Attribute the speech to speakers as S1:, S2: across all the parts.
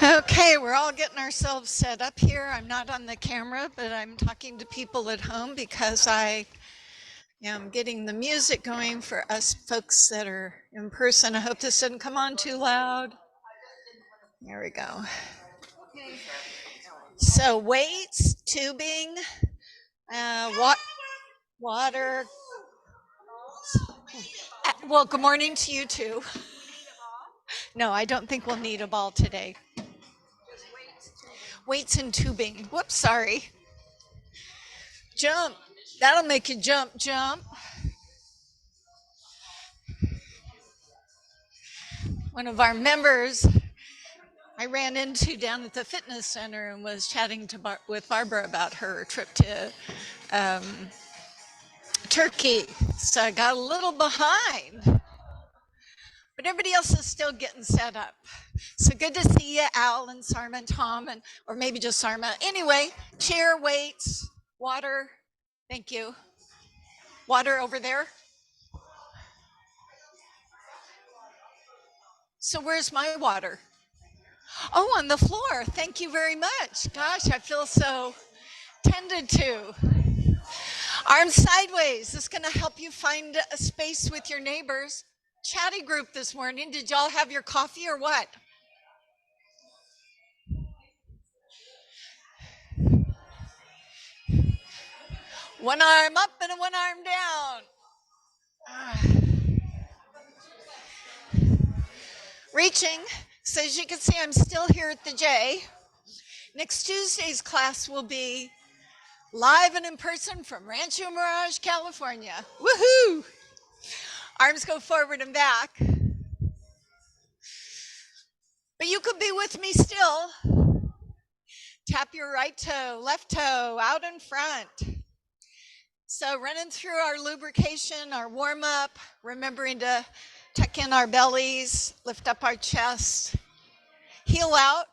S1: Okay, we're all getting ourselves set up here. I'm not on the camera, but I'm talking to people at home because I am getting the music going for us folks that are in person. I hope this doesn't come on too loud. There we go. So weights, tubing, water. Well, good morning to you too. No, I don't think we'll need a ball today. Weights and tubing. Whoops, sorry. Jump. That'll make you jump, jump. One of our members I ran into down at the fitness center and was chatting with Barbara about her trip to Turkey. So I got a little behind, but everybody else is still getting set up. So good to see you, Al and Sarma and Tom, or maybe just Sarma. Anyway, chair, weights, water. Thank you. Water over there. So where's my water? Oh, on the floor. Thank you very much. Gosh, I feel so tended to. Arms sideways. This is going to help you find a space with your neighbors. Chatty group this morning. Did y'all have your coffee or what? One arm up and one arm down. Reaching. So as you can see, I'm still here at the J. Next Tuesday's class will be live and in person from Rancho Mirage, California. Woohoo! Arms go forward and back. But you could be with me still. Tap your right toe, left toe out in front. So running through our lubrication, our warm up, remembering to tuck in our bellies, lift up our chest, heel out.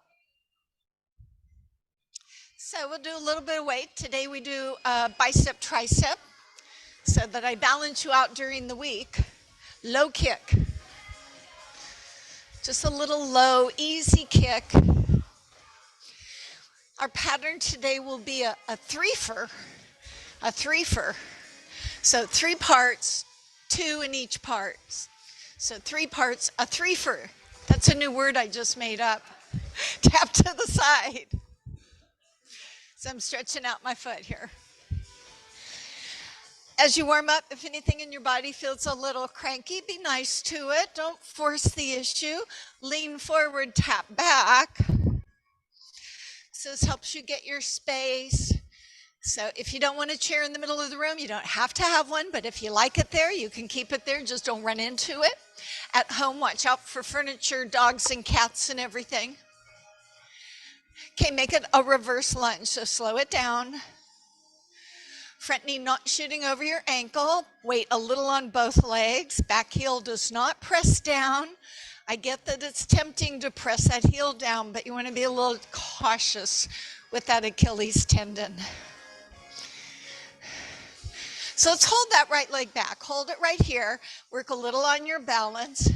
S1: So we'll do a little bit of weight. Today we do bicep, tricep, so that I balance you out during the week. Low kick. Just a little low, easy kick. Our pattern today will be a threefer. So 3 parts, 2 in each part. So 3 parts, a threefer. That's a new word I just made up. Tap to the side. So I'm stretching out my foot here. As you warm up, if anything in your body feels a little cranky, be nice to it. Don't force the issue. Lean forward, tap back. So this helps you get your space. So if you don't want a chair in the middle of the room, you don't have to have one, but if you like it there, you can keep it there. Just don't run into it. At home, watch out for furniture, dogs and cats and everything. Okay, make it a reverse lunge, so slow it down. Front knee not shooting over your ankle. Weight a little on both legs. Back heel does not press down. I get that it's tempting to press that heel down, but you want to be a little cautious with that Achilles tendon. So let's hold that right leg back. Hold it right here. Work a little on your balance.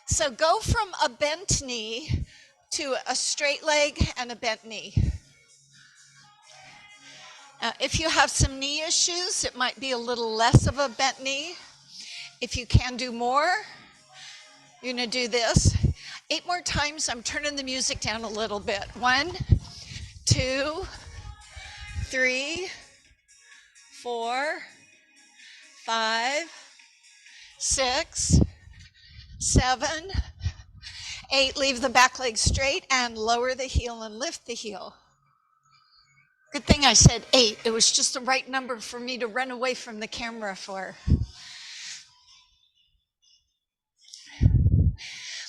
S1: So go from a bent knee to a straight leg and a bent knee. If you have some knee issues, it might be a little less of a bent knee. If you can do more, you're going to do this. 8 more times. I'm turning the music down a little bit. 1, 2, 3, 4, 5, 6, 7, 8. Leave the back leg straight and lower the heel and lift the heel. Good thing I said 8. It was just the right number for me to run away from the camera for.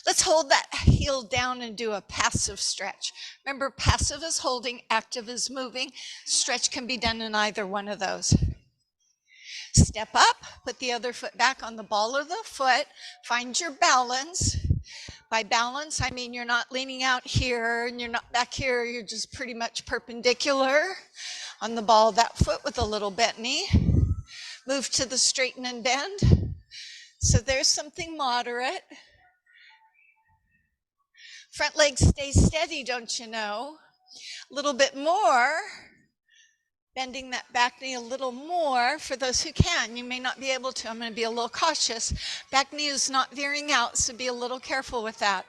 S1: Let's hold that heel down and do a passive stretch. Remember, passive is holding, active is moving. Stretch can be done in either one of those. Step up, put the other foot back on the ball of the foot. Find your balance. By balance, I mean you're not leaning out here and you're not back here. You're just pretty much perpendicular on the ball of that foot with a little bent knee. Move to the straighten and bend. So there's something moderate. Front leg stays steady, don't you know? A little bit more. Bending that back knee a little more for those who can. You may not be able to. I'm going to be a little cautious. Back knee is not veering out, so be a little careful with that.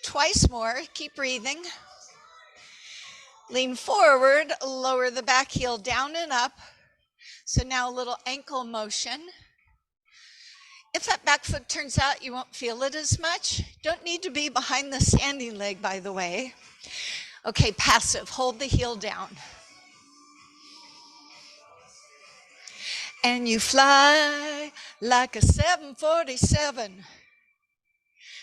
S1: Twice more. Keep breathing. Lean forward, lower the back heel down and up. So now a little ankle motion. If that back foot turns out, you won't feel it as much. Don't need to be behind the standing leg, by the way. Okay, passive. Hold the heel down. And you fly like a 747.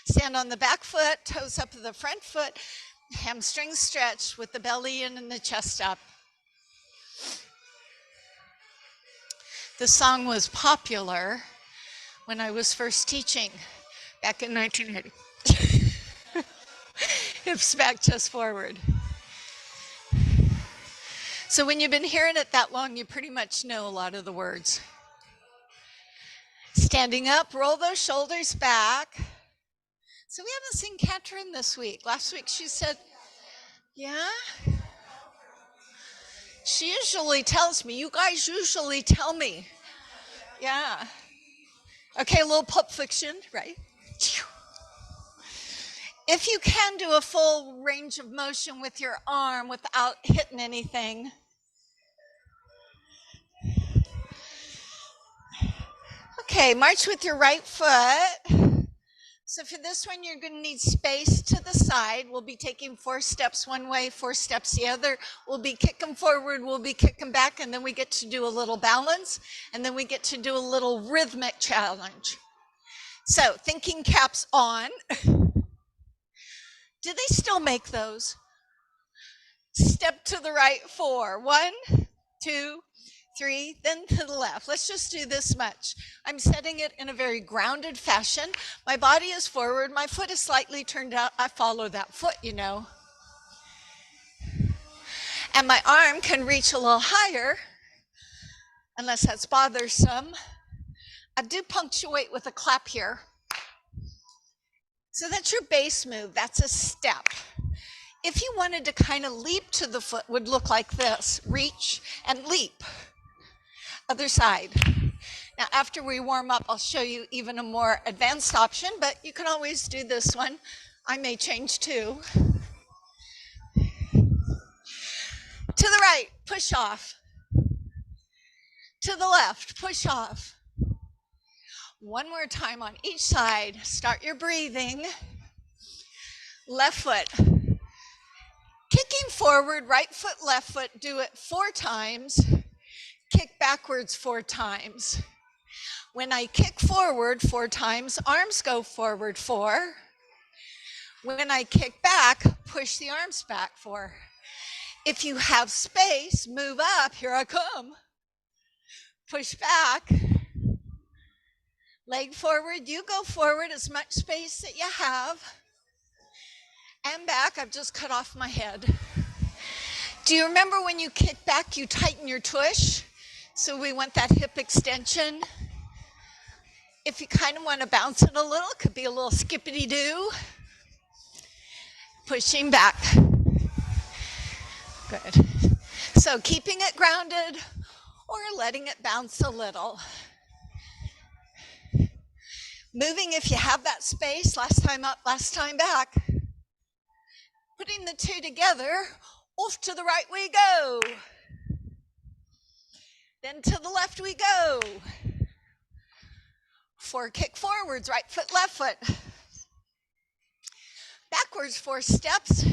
S1: Stand on the back foot, toes up to the front foot, hamstring stretch with the belly in and the chest up. The song was popular when I was first teaching back in 1980. Hips back, chest forward. So when you've been hearing it that long, you pretty much know a lot of the words. Standing up, roll those shoulders back. So we haven't seen Katrin this week. Last week she said, yeah? She usually tells me, you guys usually tell me. Yeah. Okay, a little Pulp Fiction, right? If you can do a full range of motion with your arm without hitting anything. Okay, march with your right foot. So for this one, you're going to need space to the side. We'll be taking 4 steps one way, 4 steps the other. We'll be kicking forward, we'll be kicking back, and then we get to do a little balance, and then we get to do a little rhythmic challenge. So thinking caps on. Do they still make those? Step to the right, 4. 1, 2, 3, then to the left. Let's just do this much. I'm setting it in a very grounded fashion. My body is forward. My foot is slightly turned out. I follow that foot, you know. And my arm can reach a little higher, unless that's bothersome. I do punctuate with a clap here. So that's your base move. That's a step. If you wanted to kind of leap to the foot, would look like this. Reach and leap. Other side. Now, after we warm up, I'll show you even a more advanced option, but you can always do this one. I may change too. To the right, push off. To the left, push off. One more time on each side. Start your breathing. Left foot. Kicking forward, right foot, left foot. Do it 4 times. Kick backwards 4 times. When I kick forward 4 times, arms go forward 4. When I kick back, push the arms back 4. If you have space, move up. Here I come. Push back. Leg forward. You go forward as much space that you have. And back. I've just cut off my head. Do you remember when you kick back, you tighten your tush? So we want that hip extension. If you kind of want to bounce it a little, it could be a little skippity-doo. Pushing back. Good. So keeping it grounded or letting it bounce a little. Moving if you have that space, last time up, last time back. Putting the 2 together, off to the right we go. Then to the left we go. 4 kick forwards, right foot, left foot. Backwards 4 steps.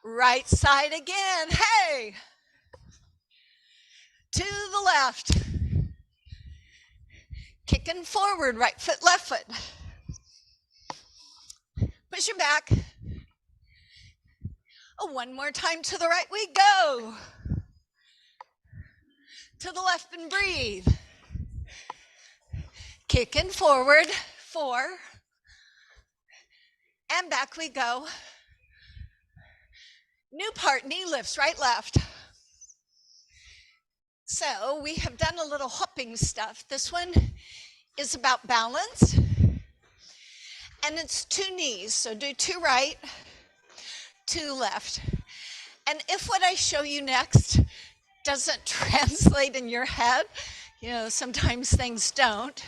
S1: Right side again, hey. To the left. Kicking forward, right foot, left foot. Pushing back. Oh, one more time to the right we go. To the left and breathe. Kicking forward, 4. And back we go. New part, knee lifts, right, left. So we have done a little hopping stuff. This one, is about balance, and it's 2 knees. So do 2 right, 2 left. And if what I show you next doesn't translate in your head, you know, sometimes things don't,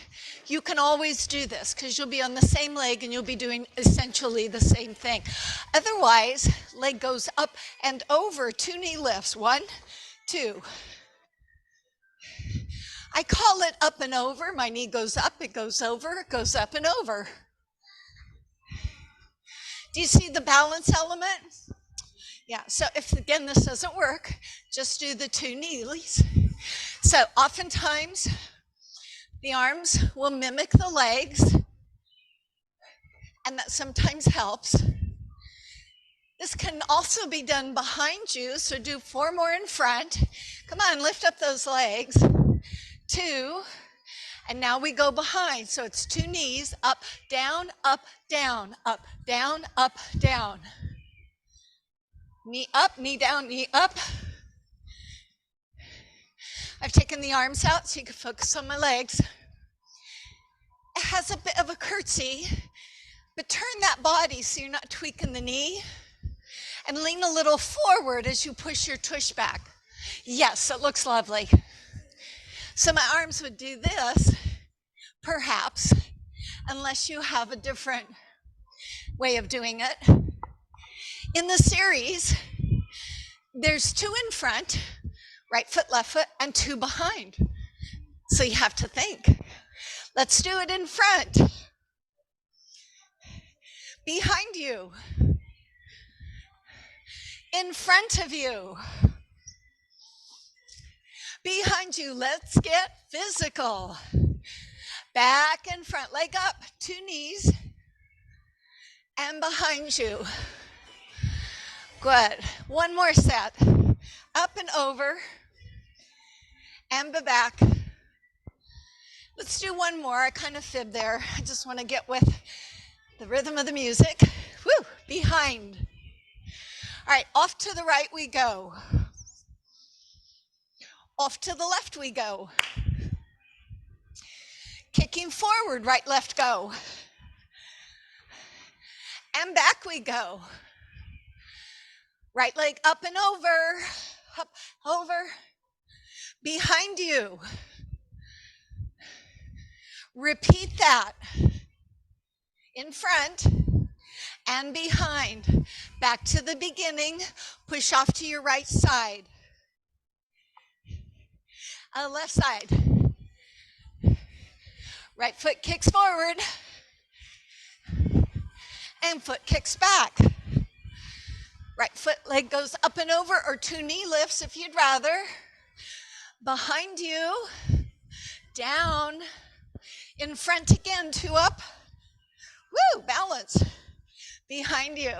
S1: you can always do this because you'll be on the same leg and you'll be doing essentially the same thing. Otherwise, leg goes up and over, 2 knee lifts, 1, 2. I call it up and over. My knee goes up, it goes over, it goes up and over. Do you see the balance element? Yeah, so if again this doesn't work, just do the 2 knees. So oftentimes the arms will mimic the legs, and that sometimes helps. This can also be done behind you, so do 4 more in front. Come on, lift up those legs. 2, and now we go behind. So it's 2 knees, up, down, up, down, up, down, up, down. Knee up, knee down, knee up. I've taken the arms out so you can focus on my legs. It has a bit of a curtsy, but turn that body so you're not tweaking the knee, and lean a little forward as you push your tush back. Yes, it looks lovely. So my arms would do this, perhaps, unless you have a different way of doing it. In the series, there's 2 in front, right foot, left foot, and 2 behind. So you have to think. Let's do it in front. Behind you. In front of you. Behind you. Let's get physical. Back and front, leg up, 2 knees, and behind you. Good. 1 more set. Up and over, and back. Let's do 1 more. I kind of fibbed there. I just want to get with the rhythm of the music. Woo, behind. All right, off to the right we go. Off to the left we go. Kicking forward, right, left, go. And back we go. Right leg up and over, up, over. Behind you. Repeat that. In front and behind. Back to the beginning. Push off to your right side. Left side. Right foot kicks forward. And foot kicks back. Right foot leg goes up and over, or 2 knee lifts if you'd rather. Behind you. Down. In front again, 2 up. Woo, balance. Behind you.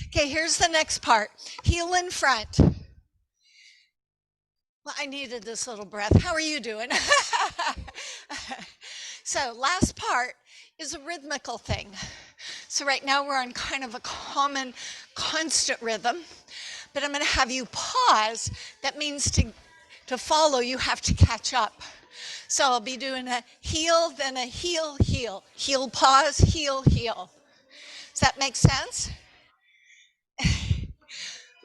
S1: Okay, here's the next part. Heel in front. Well, I needed this little breath. How are you doing? So last part is a rhythmical thing. So right now we're on kind of a common, constant rhythm, but I'm going to have you pause. That means to follow, you have to catch up. So I'll be doing a heel, then a heel, heel. Heel, pause, heel, heel. Does that make sense?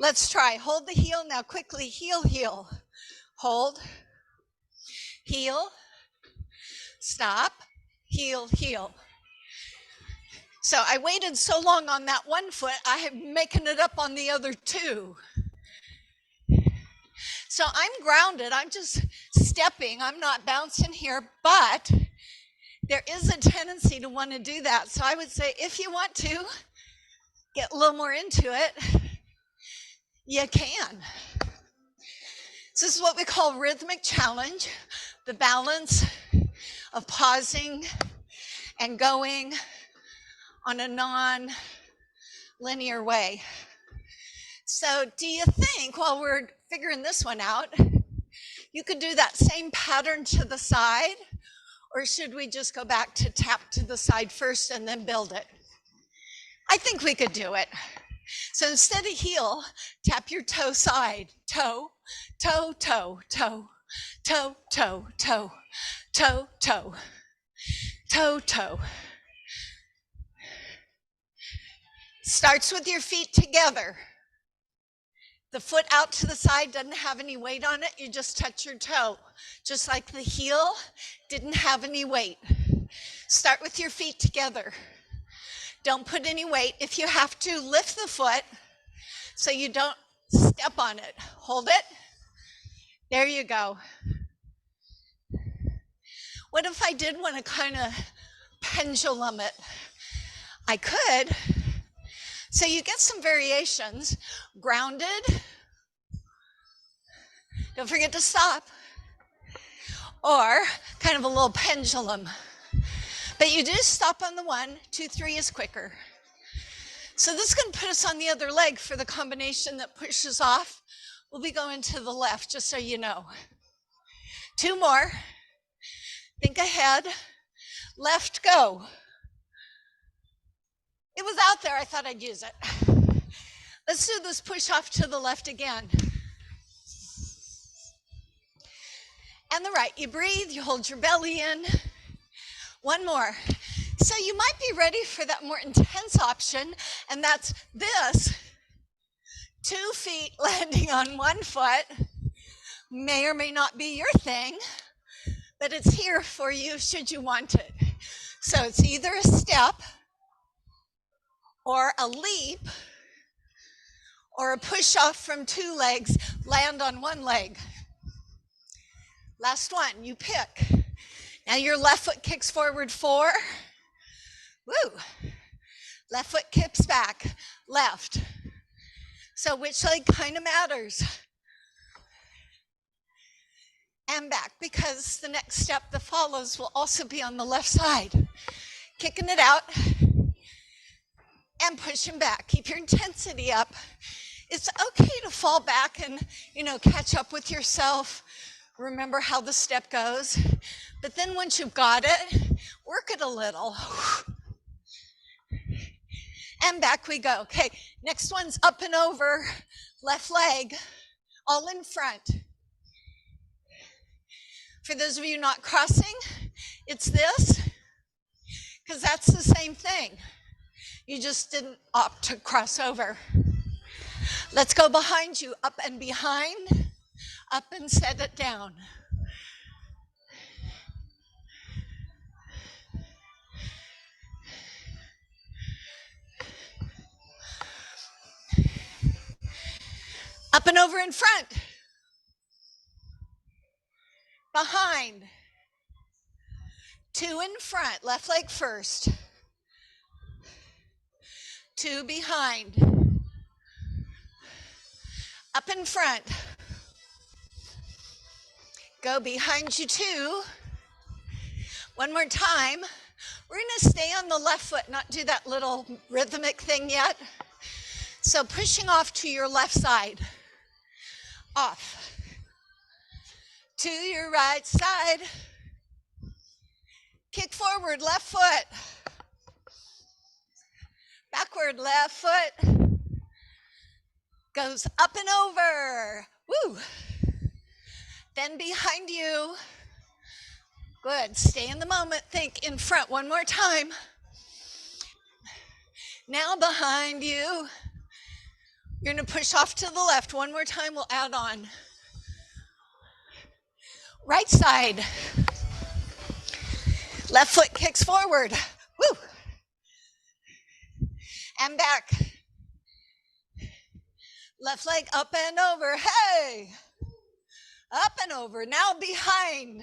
S1: Let's try. Hold the heel now quickly. Heel, heel. Hold. Heel. Stop. Heel, heel. So I waited so long on that 1 foot, I'm making it up on the other 2. So I'm grounded. I'm just stepping. I'm not bouncing here, but there is a tendency to want to do that. So I would say if you want to get a little more into it, you can. So this is what we call rhythmic challenge, the balance of pausing and going on a non-linear way. So do you think, while we're figuring this one out, you could do that same pattern to the side, or should we just go back to tap to the side first and then build it? I think we could do it. So instead of heel, tap your toe side. Toe, toe, toe, toe, toe, toe, toe, toe, toe. toe, toe. Starts with your feet together. The foot out to the side doesn't have any weight on it. You just touch your toe. Just like the heel didn't have any weight. Start with your feet together. Don't put any weight. If you have to, lift the foot so you don't step on it. Hold it. There you go. What if I did want to kind of pendulum it? I could. So you get some variations. Grounded. Don't forget to stop. Or kind of a little pendulum. But you do stop on the 1, 2, 3 is quicker. So this is going to put us on the other leg for the combination that pushes off. We'll be going to the left, just so you know. 2 more. Think ahead. Left, go. It was out there, I thought I'd use it. Let's do this push off to the left again. And the right, you breathe, you hold your belly in. 1 more. So you might be ready for that more intense option, and that's this. 2 feet landing on 1 foot. May or may not be your thing, but it's here for you should you want it. So it's either a step, or a leap, or a push off from 2 legs, land on 1 leg. Last one, you pick. Now your left foot kicks forward 4. Woo. Left foot kicks back, left. So which leg kind of matters? And back, because the next step that follows will also be on the left side. Kicking it out and pushing back. Keep your intensity up. It's okay to fall back and, catch up with yourself. Remember how the step goes. But then once you've got it, work it a little. And back we go. Okay, next one's up and over, left leg, all in front. For those of you not crossing, it's this, because that's the same thing. You just didn't opt to cross over. Let's go behind you, up and behind, up and set it down. Up and over in front. Behind. 2 in front, left leg first. 2 behind. Up in front. Go behind you 2. 1 more time. We're going to stay on the left foot, not do that little rhythmic thing yet. So pushing off to your left side. Off. To your right side. Kick forward, left foot. Backward, left foot. Goes up and over. Woo. Then behind you. Good. Stay in the moment. Think in front. 1 more time. Now behind you. You're going to push off to the left. 1 more time. We'll add on. Right side. Left foot kicks forward. Woo. And back. Left leg up and over. Hey. Up and over. Now behind.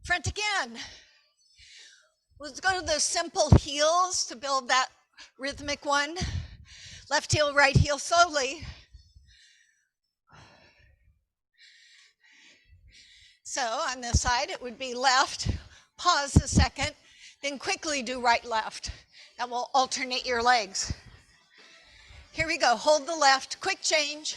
S1: Front again. Let's go to the simple heels to build that rhythmic one. Left heel, right heel, slowly. So on this side, it would be left, pause a second, then quickly do right, left. That will alternate your legs. Here we go, hold the left, quick change.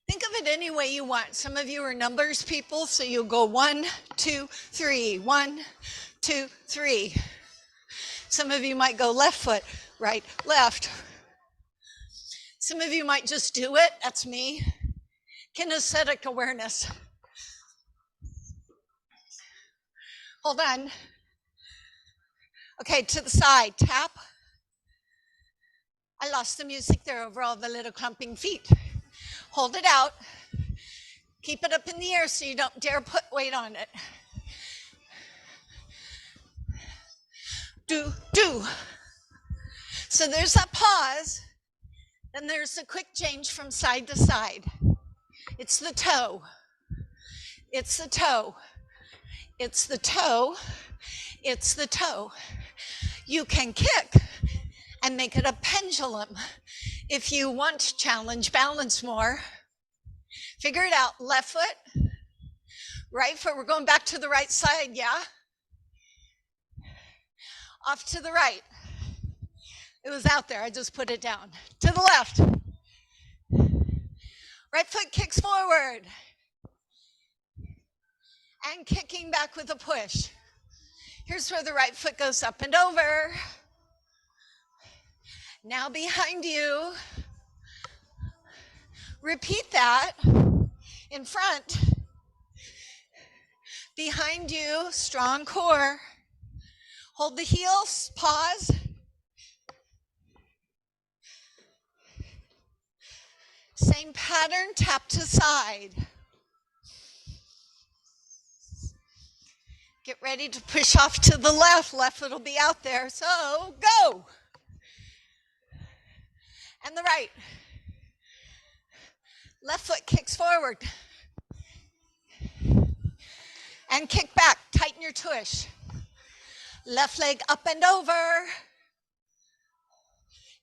S1: Think of it any way you want. Some of you are numbers people, so you'll go 1, 2, 3, 1, 2, 3. Some of you might go left foot, right, left. Some of you might just do it, that's me. Kinesthetic awareness. Hold on. Okay, to the side, tap. I lost the music there over all the little clumping feet. Hold it out. Keep it up in the air so you don't dare put weight on it. Do. So there's that pause, then there's a quick change from side to side. It's the toe. It's the toe. It's the toe. It's the toe. You can kick and make it a pendulum. If you want to challenge balance more, figure it out. Left foot, right foot. We're going back to the right side, yeah? Off to the right. It was out there, I just put it down. To the left. Right foot kicks forward. And kicking back with a push. Here's where the right foot goes up and over. Now behind you. Repeat that. In front. Behind you, strong core. Hold the heels, pause. Same pattern, tap to side. Get ready to push off to the left. Left foot will be out there, so go. And the right. Left foot kicks forward. And kick back, tighten your tush. Left leg up and over.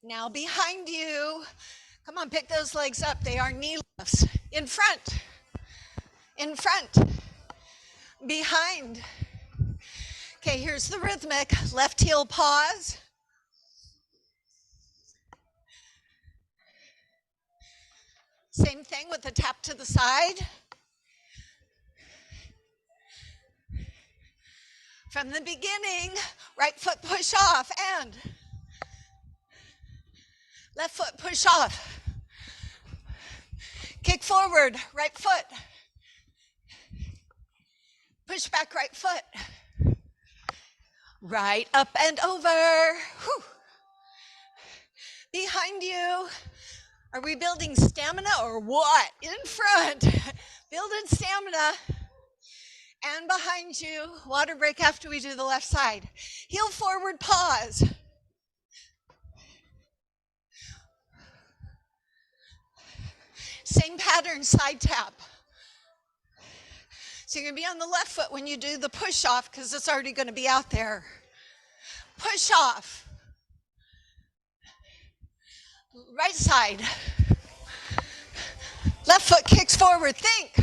S1: Now behind you. Come on, pick those legs up. They are knee lifts. In front. In front. Behind. Okay, here's the rhythmic. Left heel pause. Same thing with the tap to the side. From the beginning, right foot push off and left foot push off. Kick forward, right foot. Push back, right foot. Right up and over. Whew. Behind you. Are we building stamina or what? In front. Building stamina. And behind you, water break after we do the left side. Heel forward, pause. Same pattern, side tap. So you're gonna be on the left foot when you do the push off because it's already gonna be out there. Push off. Right side. Left foot kicks forward, think.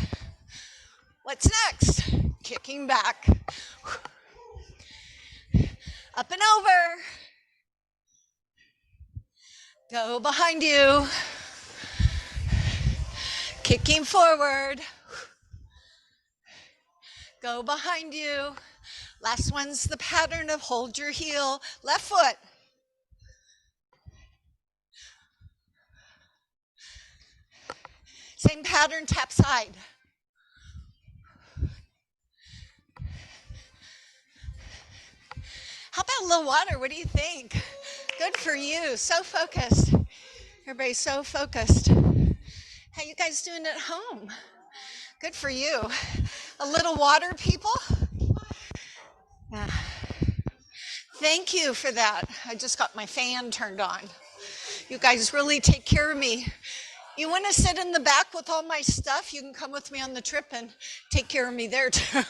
S1: What's next? Kicking back. Up and over. Go behind you. Kicking forward. Go behind you. Last one's the pattern of hold your heel. Left foot. Same pattern, tap side. How about a little water? What do you think? Good for you. So focused. Everybody's so focused. How you guys doing at home? Good for you. A little water, people? Yeah. Thank you for that. I just got my fan turned on. You guys really take care of me. You want to sit in the back with all my stuff? You can come with me on the trip and take care of me there too.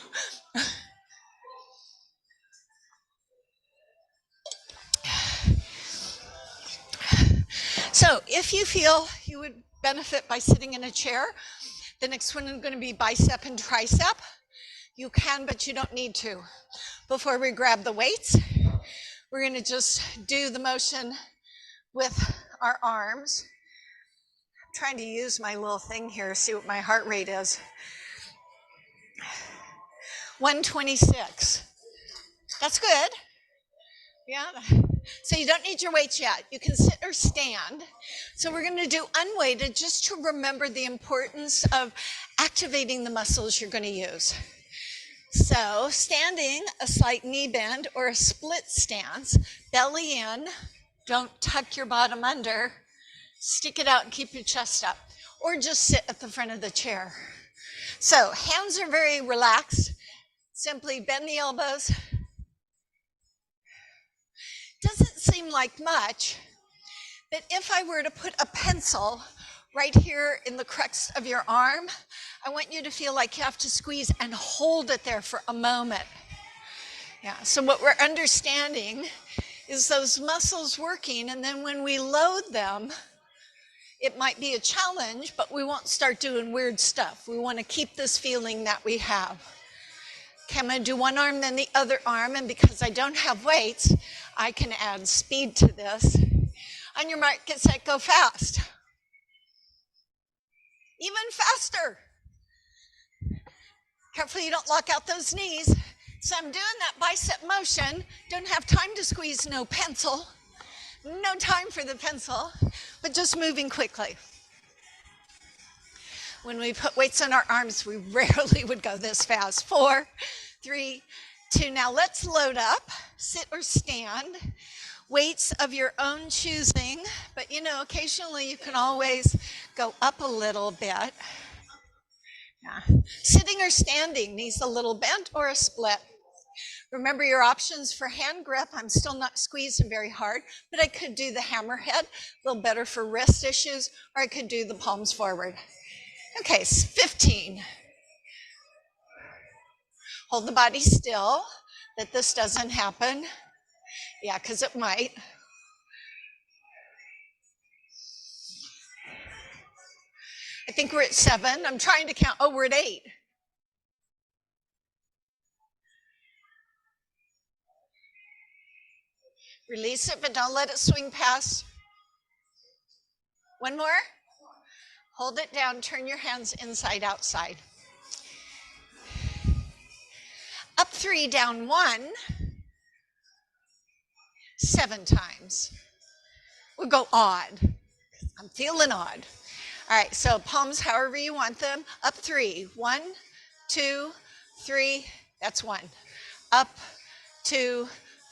S1: So if you feel you would benefit by sitting in a chair, the next one is going to be bicep and tricep. You can, but you don't need to. Before we grab the weights, we're going to just do the motion with our arms. I'm trying to use my little thing here, see what my heart rate is. 126. That's good. Yeah. So you don't need your weights yet. You can sit or stand. So we're going to do unweighted just to remember the importance of activating the muscles you're going to use. So standing, a slight knee bend or a split stance, belly in, don't tuck your bottom under, stick it out and keep your chest up, or just sit at the front of the chair. So hands are very relaxed. Simply bend the elbows. Doesn't seem like much, but if I were to put a pencil right here in the crux of your arm, I want you to feel like you have to squeeze and hold it there for a moment. Yeah, so what we're understanding is those muscles working, and then when we load them, it might be a challenge, but we won't start doing weird stuff. We want to keep this feeling that we have. Okay, I'm going to do one arm, then the other arm, and because I don't have weights, I can add speed to this. On your mark, get set, go fast. Even faster. Careful you don't lock out those knees. So I'm doing that bicep motion. Don't have time to squeeze, no pencil. No time for the pencil, but just moving quickly. When we put weights on our arms, we rarely would go this fast. 4, 3, 2. Now let's load up, sit or stand. Weights of your own choosing, but you know, occasionally you can always go up a little bit. Yeah. Sitting or standing, knees a little bent or a split. Remember your options for hand grip. I'm still not squeezing very hard, but I could do the hammerhead, a little better for wrist issues, or I could do the palms forward. Okay, 15. Hold the body still, that this doesn't happen. Yeah, because it might. I think we're at 7. I'm trying to count. Oh, we're at 8. Release it, but don't let it swing past. One more. Hold it down, turn your hands inside, outside. Up 3, down 1. 7 times. We'll go odd. I'm feeling odd. All right, so palms however you want them. Up 3. 1, 2, 3. That's 1. Up 2,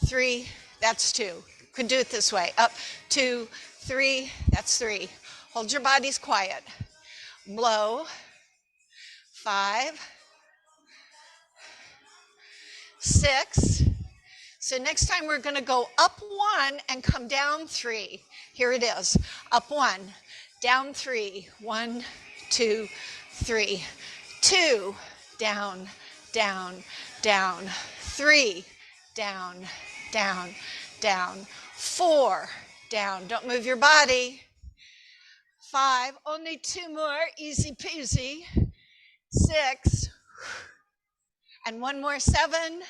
S1: 3. That's 2. Could do it this way. Up 2, 3. That's 3. Hold your bodies quiet. Blow. 5, 6. So next time we're going to go up 1 and come down 3. Here it is. Up 1, down 3. 1, 2, 3. 2, down, down, down. 3, down, down, down. 4, down. Don't move your body. 5, only 2 more. Easy peasy. 6, and 1 more. 7.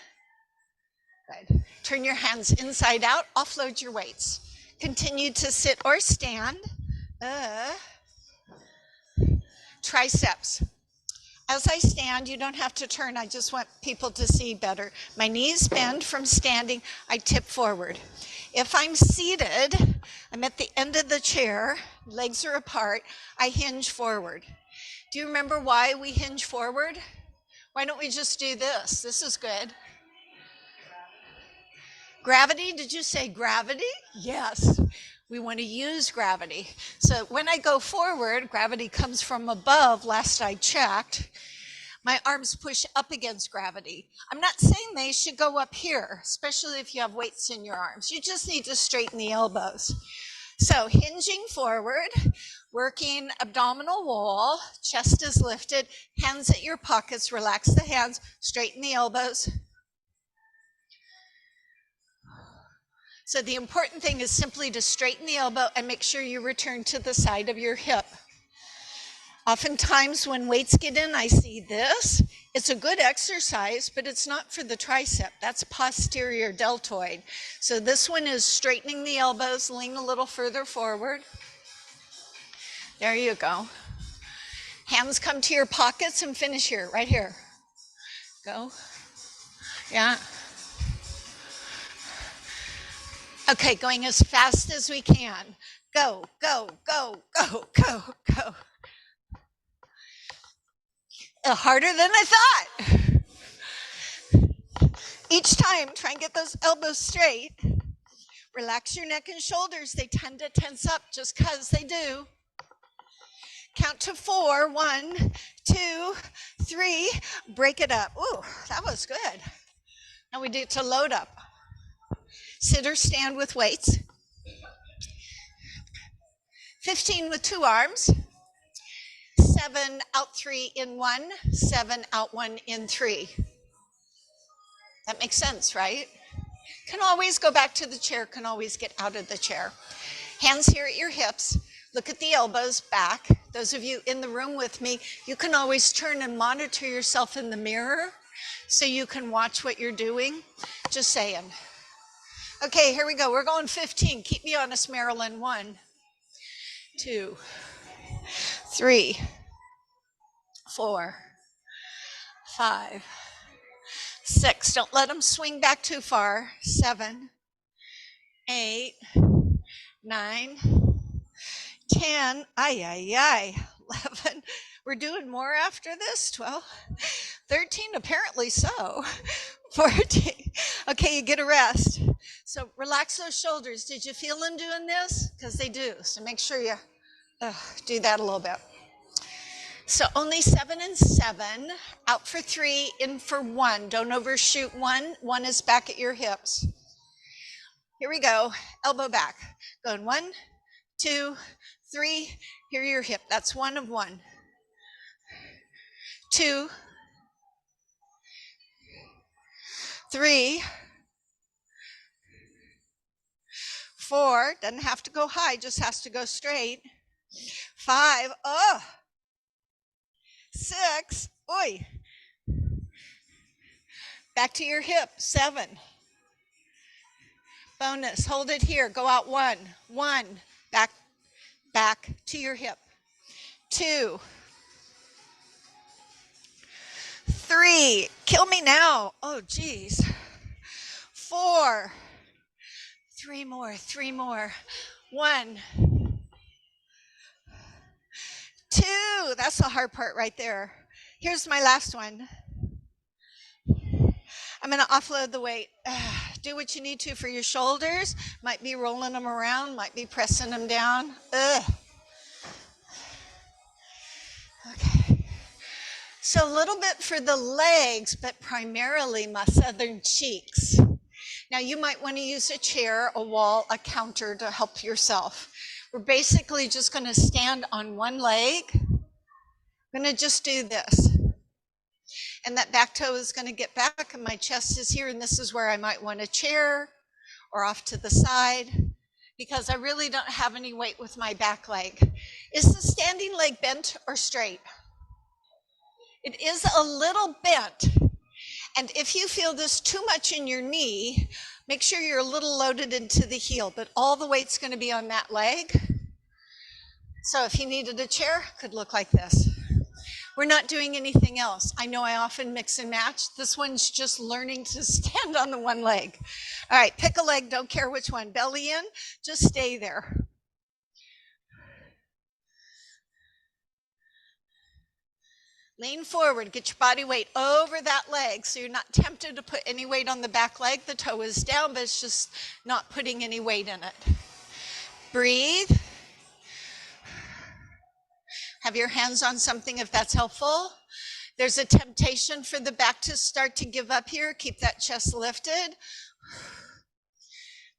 S1: Good. Turn your hands inside out, offload your weights. Continue to sit or stand. Triceps. As I stand, you don't have to turn. I just want people to see better. My knees bend from standing. I tip forward. If I'm seated, I'm at the end of the chair, legs are apart, I hinge forward. Do you remember why we hinge forward? Why don't we just do this? This is good. Gravity, did you say gravity? Yes, we want to use gravity. So when I go forward, gravity comes from above, last I checked. My arms push up against gravity. I'm not saying they should go up here, especially if you have weights in your arms. You just need to straighten the elbows. So hinging forward, working abdominal wall, chest is lifted, hands at your pockets, relax the hands, straighten the elbows. So the important thing is simply to straighten the elbow and make sure you return to the side of your hip. Oftentimes when weights get in, I see this. It's a good exercise, but it's not for the tricep. That's posterior deltoid. So this one is straightening the elbows, lean a little further forward. There you go. Hands come to your pockets and finish here, right here. Go. Yeah. Okay, going as fast as we can. Go, go, go, go, go, go. Harder than I thought. Each time, try and get those elbows straight. Relax your neck and shoulders. They tend to tense up just because they do. Count to 4. 1, 2, 3. Break it up. Ooh, that was good. Now we do it to load up. Sit or stand with weights. 15 with 2 arms. 7 out 3 in 1. 7 out 1 in 3. That makes sense, right? Can always go back to the chair, can always get out of the chair. Hands here at your hips. Look at the elbows back. Those of you in the room with me, you can always turn and monitor yourself in the mirror so you can watch what you're doing. Just saying. Okay, here we go. We're going 15. Keep me honest, Marilyn. 1, 2, 3, 4, 5, 6. Don't let them swing back too far. 7, 8, 9, 10. Ay, ay, ay. 11. We're doing more after this. 12, 13. Apparently so. 14. Okay, you get a rest. So relax those shoulders. Did you feel them doing this? Because they do. So make sure you do that a little bit. So only 7 and 7. Out for 3, in for 1. Don't overshoot 1. 1 is back at your hips. Here we go. Elbow back. Going 1, 2, 3. Here your hip. That's 1 of 1. 2, 3, 4. Doesn't have to go high, just has to go straight. 5. 6. Oi. Back to your hip. 7. Bonus. Hold it here. Go out 1. 1. Back to your hip. 2. 3. Kill me now. Oh, geez. 4. 3 more. 3 more. 1. 2. That's the hard part right there. Here's my last one. I'm going to offload the weight. Do what you need to for your shoulders. Might be rolling them around, might be pressing them down. Okay. So a little bit for the legs, but primarily my southern cheeks. Now you might want to use a chair, a wall, a counter to help yourself. We're basically just going to stand on one leg. I'm going to just do this. And that back toe is going to get back and my chest is here, and this is where I might want a chair or off to the side because I really don't have any weight with my back leg. Is the standing leg bent or straight? It is a little bent. And if you feel this too much in your knee, make sure you're a little loaded into the heel, but all the weight's going to be on that leg. So if you needed a chair, it could look like this. We're not doing anything else. I know I often mix and match. This one's just learning to stand on the one leg. All right, pick a leg, don't care which one. Belly in, just stay there. Lean forward, get your body weight over that leg so you're not tempted to put any weight on the back leg. The toe is down, but it's just not putting any weight in it. Breathe. Have your hands on something if that's helpful. There's a temptation for the back to start to give up here. Keep that chest lifted.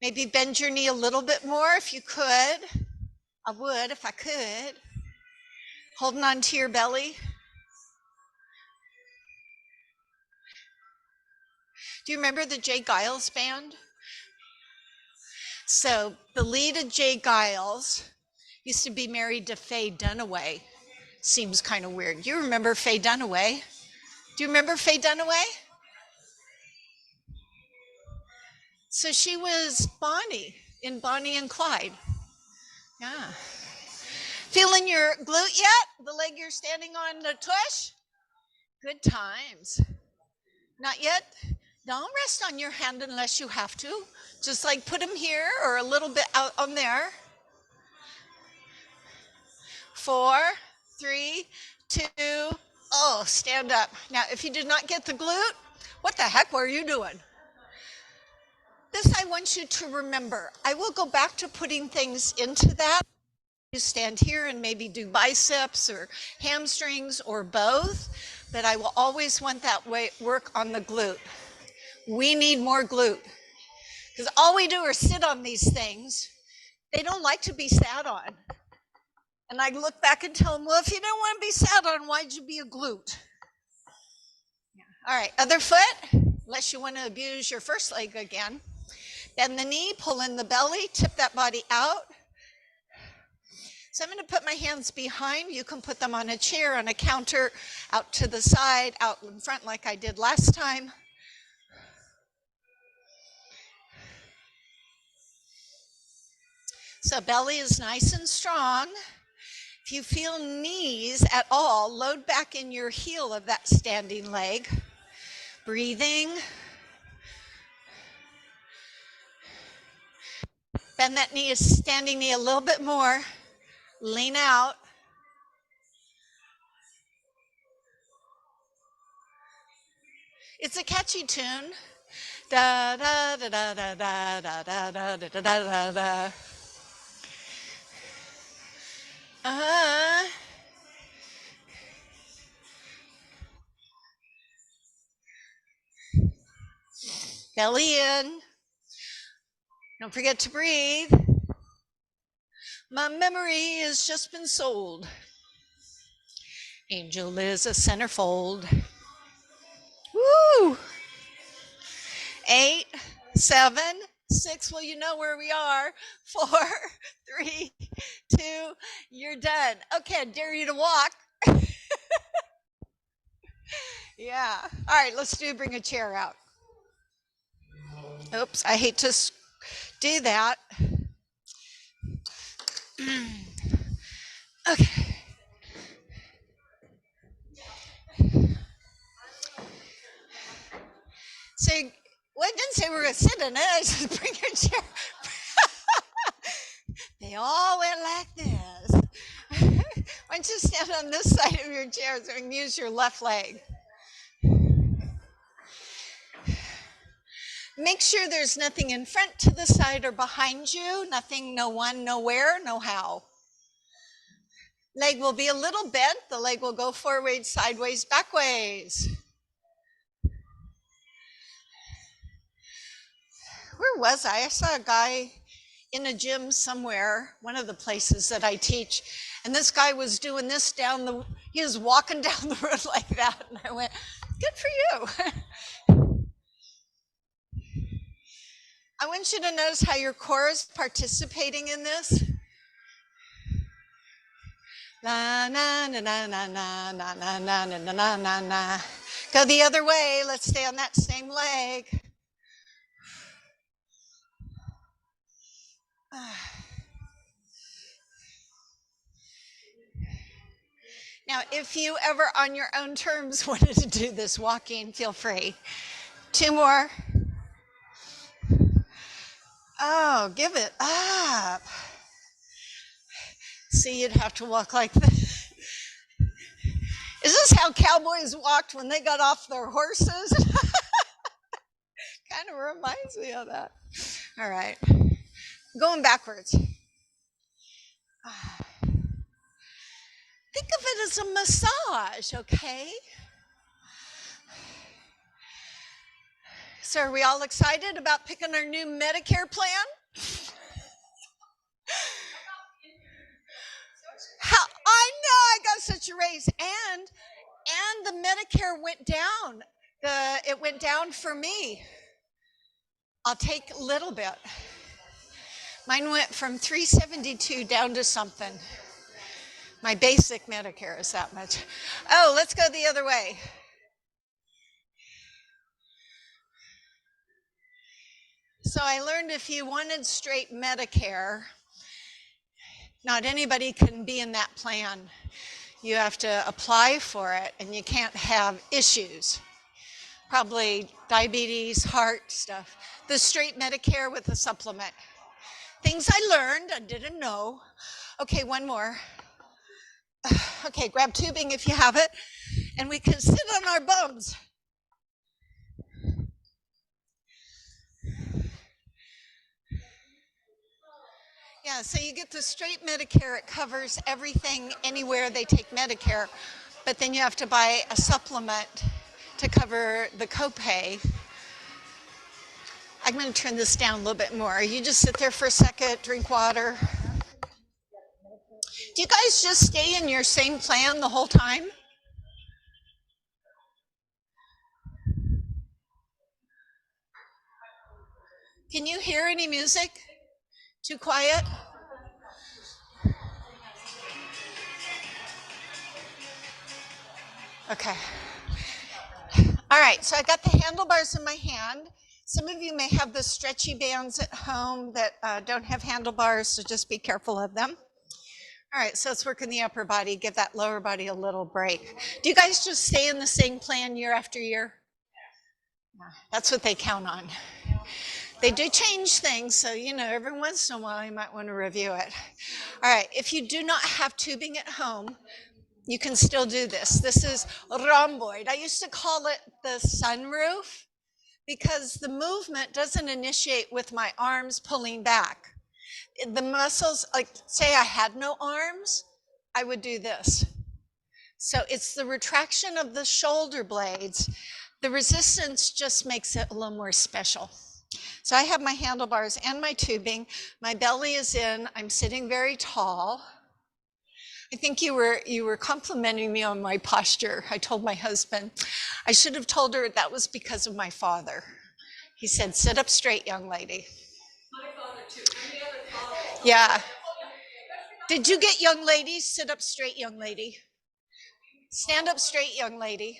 S1: Maybe bend your knee a little bit more if you could. I would if I could. Holding on to your belly. Do you remember the Jay Giles band? So the lead of Jay Giles used to be married to Faye Dunaway. Seems kind of weird. You remember Faye Dunaway? Do you remember Faye Dunaway? So she was Bonnie in Bonnie and Clyde. Yeah. Feeling your glute yet? The leg you're standing on, the tush? Good times. Not yet? Don't rest on your hand unless you have to. Just like put them here or a little bit out on there. 4, 3, 2, oh, stand up. Now, if you did not get the glute, what the heck were you doing? This I want you to remember. I will go back to putting things into that. You stand here and maybe do biceps or hamstrings or both, but I will always want that work on the glute. We need more glute because all we do is sit on these things. They don't like to be sat on. And I look back and tell them, well, if you don't want to be sat on, why'd you be a glute? Yeah. All right, other foot, unless you want to abuse your first leg again. Bend the knee, pull in the belly, tip that body out. So I'm going to put my hands behind. You can put them on a chair, on a counter, out to the side, out in front like I did last time. So belly is nice and strong. If you feel knees at all, load back in your heel of that standing leg. Breathing. Bend that knee, standing knee a little bit more. Lean out. It's a catchy tune. Da da da da da da da da da da da da. Belly in. Don't forget to breathe. My memory has just been sold. Angel is a centerfold. Woo! 8, 7, 6. Well, you know where we are. 4, 3, 2. You're done. Okay, I dare you to walk. Yeah. All right, let's bring a chair out. Oops, I hate to do that. Okay. So, well, I didn't say we were going to sit in it. I said bring your chair. They all went like this. Why don't you stand on this side of your chair so you can use your left leg. Make sure there's nothing in front, to the side, or behind you. Nothing, no one, nowhere, no how. Leg will be a little bent. The leg will go forward, sideways, backways. Where was I? I saw a guy in a gym somewhere, one of the places that I teach, and this guy was doing this he was walking down the road like that, and I went, good for you. I want you to notice how your core is participating in this. Na na na na na na na na na na na na na. Go the other way. Let's stay on that same leg. Now, if you ever on your own terms wanted to do this walking, feel free. 2 more. Oh, give it up. See, you'd have to walk like this. Is this how cowboys walked when they got off their horses? Kind of reminds me of that. All right. Going backwards. Think of it as a massage, okay? So are we all excited about picking our new Medicare plan? I know, I got such a raise. And the Medicare went down. It went down for me. I'll take a little bit. Mine went from $372 down to something. My basic Medicare is that much. Oh, let's go the other way. So I learned if you wanted straight Medicare, not anybody can be in that plan. You have to apply for it, and you can't have issues. Probably diabetes, heart stuff. The straight Medicare with a supplement. Things I learned, I didn't know. Okay, one more. Okay, grab tubing if you have it, and we can sit on our bones. Yeah, so you get the straight Medicare. It covers everything anywhere they take Medicare, but then you have to buy a supplement to cover the copay. I'm going to turn this down a little bit more. You just sit there for a second, drink water. Do you guys just stay in your same plan the whole time? Can you hear any music? Too quiet? Okay. All right, so I got the handlebars in my hand. Some of you may have the stretchy bands at home that don't have handlebars, so just be careful of them. All right, so let's work in the upper body, give that lower body a little break. Do you guys just stay in the same plan year after year? That's what they count on. They do change things, so every once in a while you might want to review it. All right, if you do not have tubing at home, you can still do this. This is rhomboid. I used to call it the sunroof because the movement doesn't initiate with my arms pulling back. The muscles, like say I had no arms, I would do this. So it's the retraction of the shoulder blades. The resistance just makes it a little more special. So I have my handlebars and my tubing. My belly is in. I'm sitting very tall. I think you were complimenting me on my posture. I told my husband, I should have told her that was because of my father. He said, sit up straight, young lady. My father too. Yeah. Did you get young lady? Sit up straight, young lady. Stand up straight, young lady.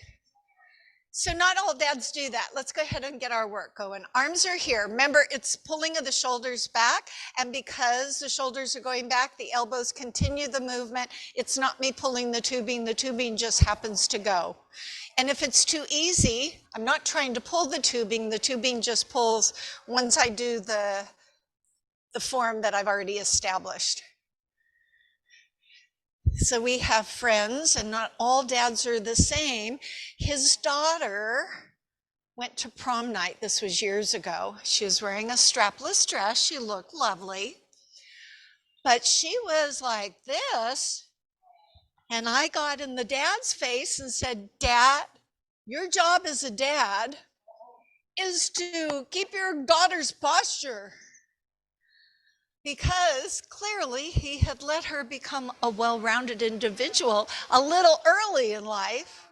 S1: So not all dads do that. Let's go ahead and get our work going. Arms are here. Remember, it's pulling of the shoulders back. And because the shoulders are going back, the elbows continue the movement. It's not me pulling the tubing just happens to go. And if it's too easy, I'm not trying to pull the tubing just pulls once I do the form that I've already established. So we have friends, and not all dads are the same. His daughter went to prom night. This was years ago. She was wearing a strapless dress. She looked lovely. But she was like this. And I got in the dad's face and said, Dad, your job as a dad is to keep your daughter's posture. Because clearly he had let her become a well-rounded individual a little early in life.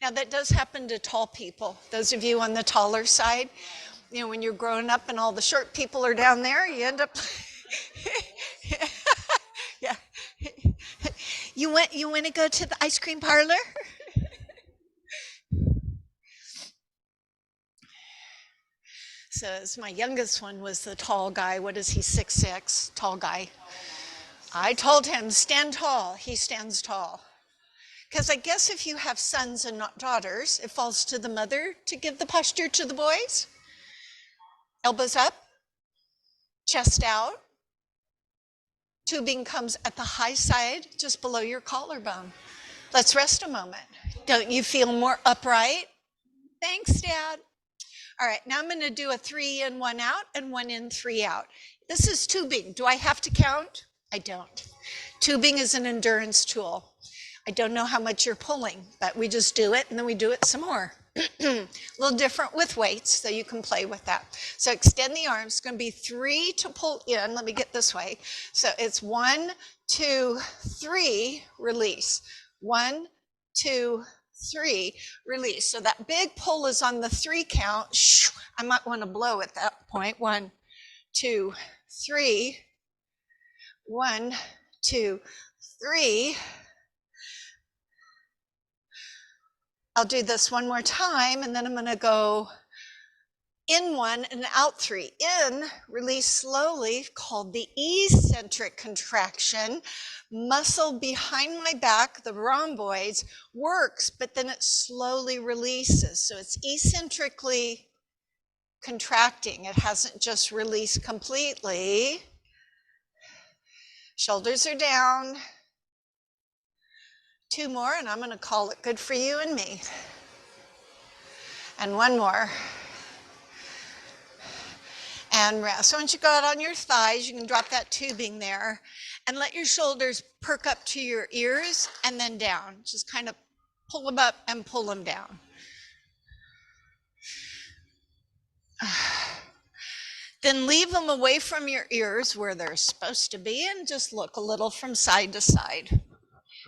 S1: Now that does happen to tall people. Those of you on the taller side, when you're growing up and all the short people are down there, you end up, yeah. You want to go to the ice cream parlor? So my youngest one was the tall guy. What is he, 6'6", tall guy. I told him, stand tall. He stands tall. Because I guess if you have sons and not daughters, it falls to the mother to give the posture to the boys. Elbows up, chest out. Tubing comes at the high side, just below your collarbone. Let's rest a moment. Don't you feel more upright? Thanks, Dad. All right, now I'm going to do a 3 in, 1 out, and 1 in, 3 out. This is tubing. Do I have to count? I don't. Tubing is an endurance tool. I don't know how much you're pulling, but we just do it, and then we do it some more. A little different with weights, so you can play with that. So extend the arms. It's going to be 3 to pull in. Let me get this way. So it's 1, 2, 3, release. 1, 2, 3, release. So that big pull is on the 3 count. I might want to blow at that point. 1, 2, 3. 1, 2, 3. I'll do this one more time, and then I'm going to go In 1 and out 3. In, release slowly, called the eccentric contraction. Muscle behind my back, the rhomboids, works, but then it slowly releases. So it's eccentrically contracting. It hasn't just released completely. Shoulders are down. 2 more, and I'm going to call it good for you and me. And 1 more. And rest. So once you go out on your thighs, you can drop that tubing there and let your shoulders perk up to your ears and then down. Just kind of pull them up and pull them down. Then leave them away from your ears where they're supposed to be and just look a little from side to side.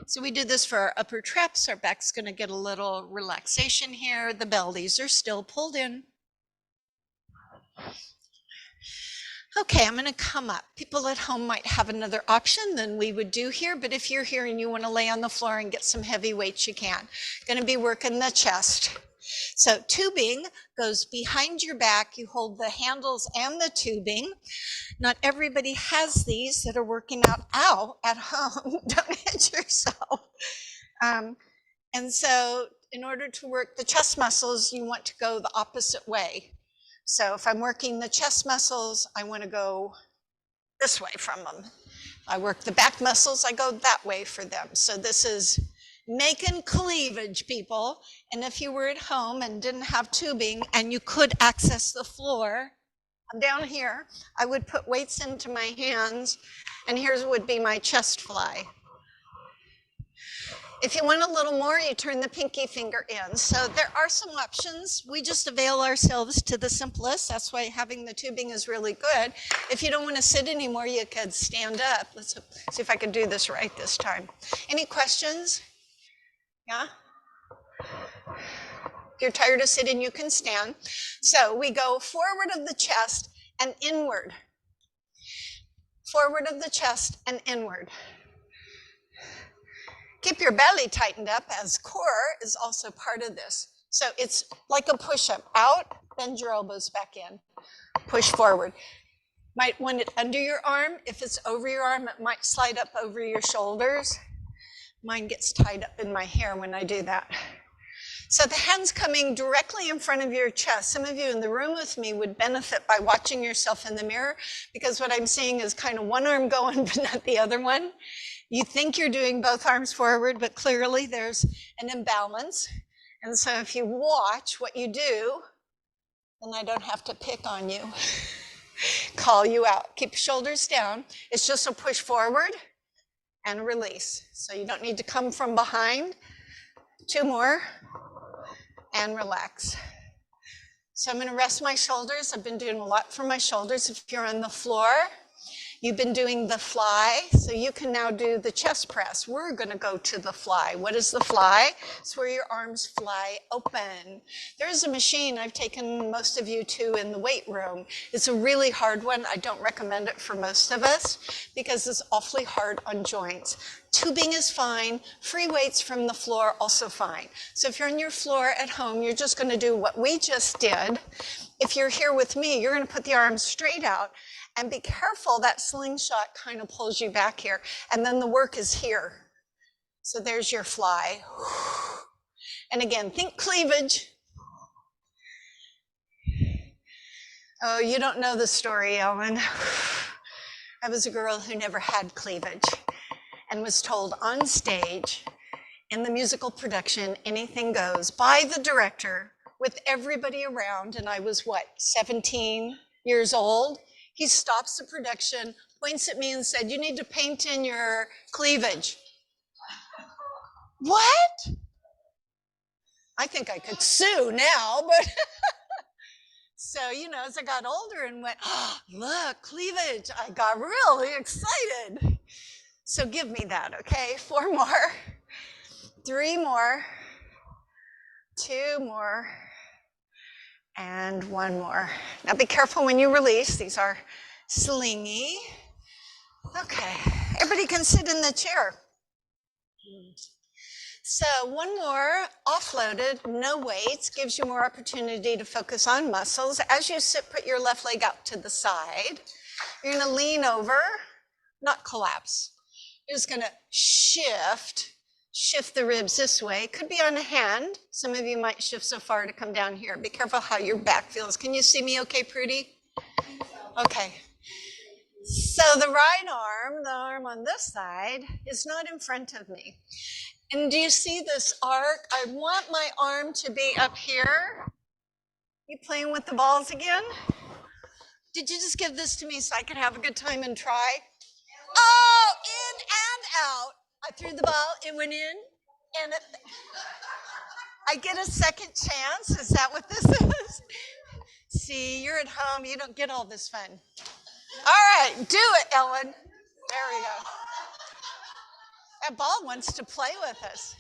S1: So we do this for our upper traps. Our back's going to get a little relaxation here. The bellies are still pulled in. Okay, I'm going to come up. People at home might have another option than we would do here, but if you're here and you want to lay on the floor and get some heavy weights, you can. Going to be working the chest. So tubing goes behind your back. You hold the handles and the tubing. Not everybody has these that are working out at home. Don't hit yourself. And so in order to work the chest muscles, you want to go the opposite way. So if I'm working the chest muscles, I want to go this way from them. I work the back muscles, I go that way for them. So this is making cleavage, people. And if you were at home and didn't have tubing and you could access the floor, I'm down here, I would put weights into my hands, and here's would be my chest fly. If you want a little more, you turn the pinky finger in. So there are some options. We just avail ourselves to the simplest. That's why having the tubing is really good. If you don't want to sit anymore, you could stand up. Let's see if I can do this right this time. Any questions? Yeah? If you're tired of sitting, you can stand. So we go forward of the chest and inward. Forward of the chest and inward. Keep your belly tightened up, as core is also part of this. So it's like a push-up. Out, bend your elbows back in. Push forward. Might want it under your arm. If it's over your arm, it might slide up over your shoulders. Mine gets tied up in my hair when I do that. So the hands coming directly in front of your chest. Some of you in the room with me would benefit by watching yourself in the mirror, because what I'm seeing is kind of one arm going, but not the other one. You think you're doing both arms forward, but clearly there's an imbalance. And so if you watch what you do, then I don't have to pick on you, call you out. Keep your shoulders down. It's just a push forward and release. So you don't need to come from behind. 2 more and relax. So I'm going to rest my shoulders. I've been doing a lot for my shoulders. If you're on the floor, you've been doing the fly, so you can now do the chest press. We're going to go to the fly. What is the fly? It's where your arms fly open. There's a machine I've taken most of you to in the weight room. It's a really hard one. I don't recommend it for most of us because it's awfully hard on joints. Tubing is fine. Free weights from the floor, also fine. So if you're on your floor at home, you're just going to do what we just did. If you're here with me, you're going to put the arms straight out. And be careful, that slingshot kind of pulls you back here. And then the work is here. So there's your fly. And again, think cleavage. Oh, you don't know the story, Ellen. I was a girl who never had cleavage and was told on stage in the musical production, anything goes, by the director with everybody around. And I was, 17 years old? He stops the production, points at me and said, "You need to paint in your cleavage." What? I think I could sue now, but so, as I got older and went, "Oh, look, cleavage," I got really excited. So give me that, okay? 4 more, 3 more, 2 more, and 1 more. Now be careful when you release. These are slingy. Okay, everybody can sit in the chair. So one more, offloaded, no weights, gives you more opportunity to focus on muscles. As you sit, put your left leg out to the side. You're gonna lean over, not collapse. You're just gonna shift the ribs this way. Could be on a hand. Some of you might shift so far to come down here. Be careful how your back feels. Can you see me okay, Prudy? Okay. So the right arm, the arm on this side, is not in front of me. And do you see this arc? I want my arm to be up here. You playing with the balls again? Did you just give this to me so I could have a good time and try? Oh, in and out. I threw the ball, it went in, and I get a second chance. Is that what this is? See, you're at home, you don't get all this fun. All right, do it, Ellen. There we go. That ball wants to play with us.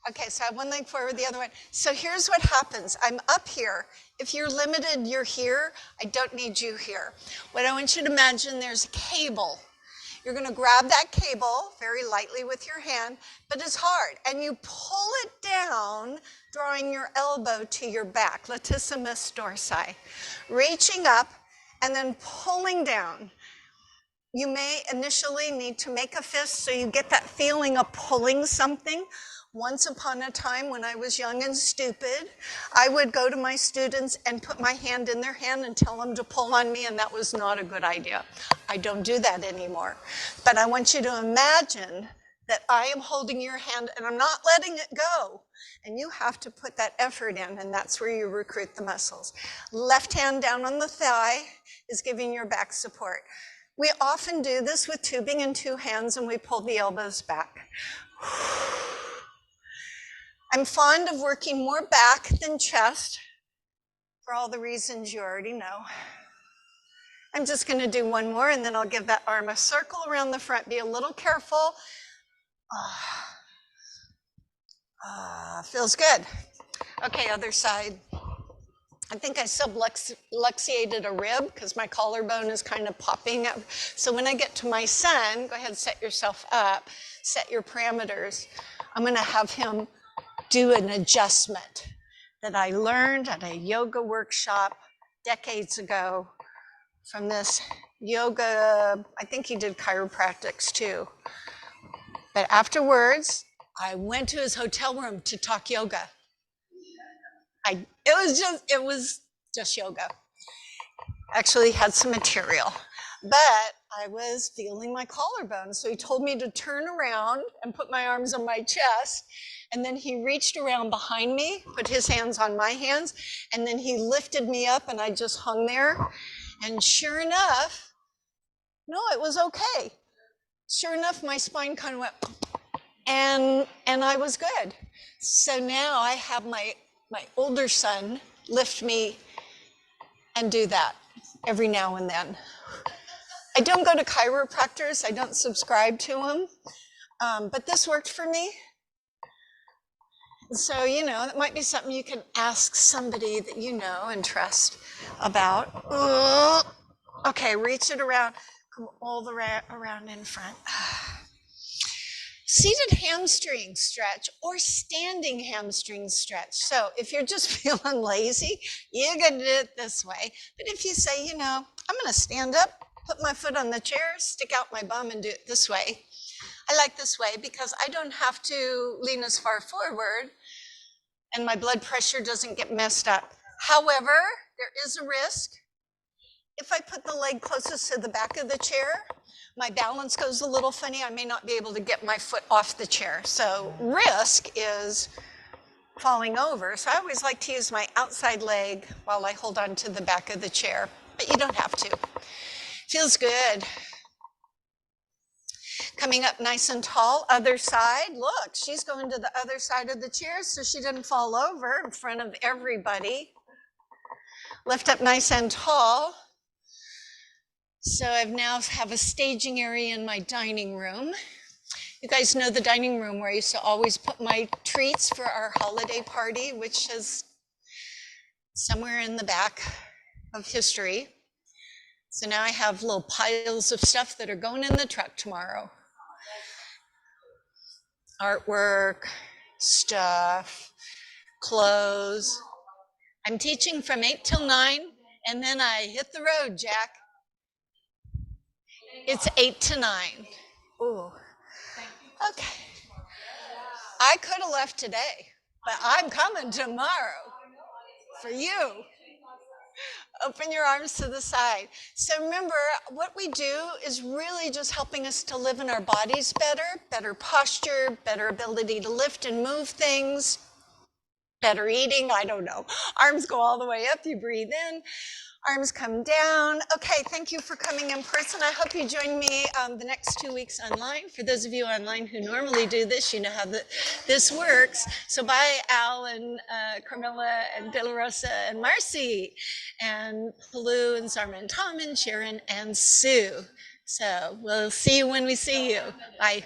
S1: Okay, so I have one leg forward, the other one. So here's what happens. I'm up here. If you're limited, you're here. I don't need you here. What I want you to imagine, there's a cable. You're gonna grab that cable very lightly with your hand, but it's hard. And you pull it down, drawing your elbow to your back, latissimus dorsi. Reaching up and then pulling down. You may initially need to make a fist so you get that feeling of pulling something. Once upon a time when I was young and stupid, I would go to my students and put my hand in their hand and tell them to pull on me, and that was not a good idea. I don't do that anymore. But I want you to imagine that I am holding your hand and I'm not letting it go. And you have to put that effort in, and that's where you recruit the muscles. Left hand down on the thigh is giving your back support. We often do this with tubing in two hands, and we pull the elbows back. I'm fond of working more back than chest for all the reasons you already know. I'm just going to do one more, and then I'll give that arm a circle around the front. Be a little careful. Feels good. Okay, other side. I think I subluxated a rib because my collarbone is kind of popping up. So when I get to my son, go ahead, set yourself up, set your parameters. I'm going to have him do an adjustment that I learned at a yoga workshop decades ago from this yoga, I think he did chiropractics too. But afterwards, I went to his hotel room to talk yoga. It was just yoga. Actually had some material, but I was feeling my collarbone. So he told me to turn around and put my arms on my chest. And then he reached around behind me, put his hands on my hands, and then he lifted me up and I just hung there. And sure enough, no, it was okay. Sure enough, my spine kind of went, and I was good. So now I have my older son lift me and do that every now and then. I don't go to chiropractors, I don't subscribe to them, but this worked for me. So, you know, that might be something you can ask somebody that you know and trust about. Okay, reach it around, come all the way around in front. Seated hamstring stretch or standing hamstring stretch. So if you're just feeling lazy, you're gonna do it this way. But if you say, you know, I'm gonna stand up, put my foot on the chair, stick out my bum and do it this way. I like this way because I don't have to lean as far forward and my blood pressure doesn't get messed up. However, there is a risk. If I put the leg closest to the back of the chair, my balance goes a little funny. I may not be able to get my foot off the chair. So risk is falling over. So I always like to use my outside leg while I hold on to the back of the chair, but you don't have to. Feels good. Coming up nice and tall, other side. Look, she's going to the other side of the chair so she doesn't fall over in front of everybody. Lift up nice and tall. So I now have a staging area in my dining room. You guys know the dining room where I used to always put my treats for our holiday party, which is somewhere in the back of history. So now I have little piles of stuff that are going in the truck tomorrow. Artwork, stuff, clothes. I'm teaching from 8 till 9, and then I hit the road, Jack. It's 8 to 9. Ooh. Okay. I could have left today, but I'm coming tomorrow for you. Open your arms to the side. So remember, what we do is really just helping us to live in our bodies better posture, better ability to lift and move things, better eating, I don't know. Arms go all the way up, you breathe in. Arms come down. Okay, thank you for coming in person. I hope you join me the next 2 weeks online. For those of you online who normally do this, you know how this works. So bye, Al and Carmela and De La Rosa and Marcy and Palu and Sarma and Tom and Sharon and Sue. So we'll see you when we see you. Bye.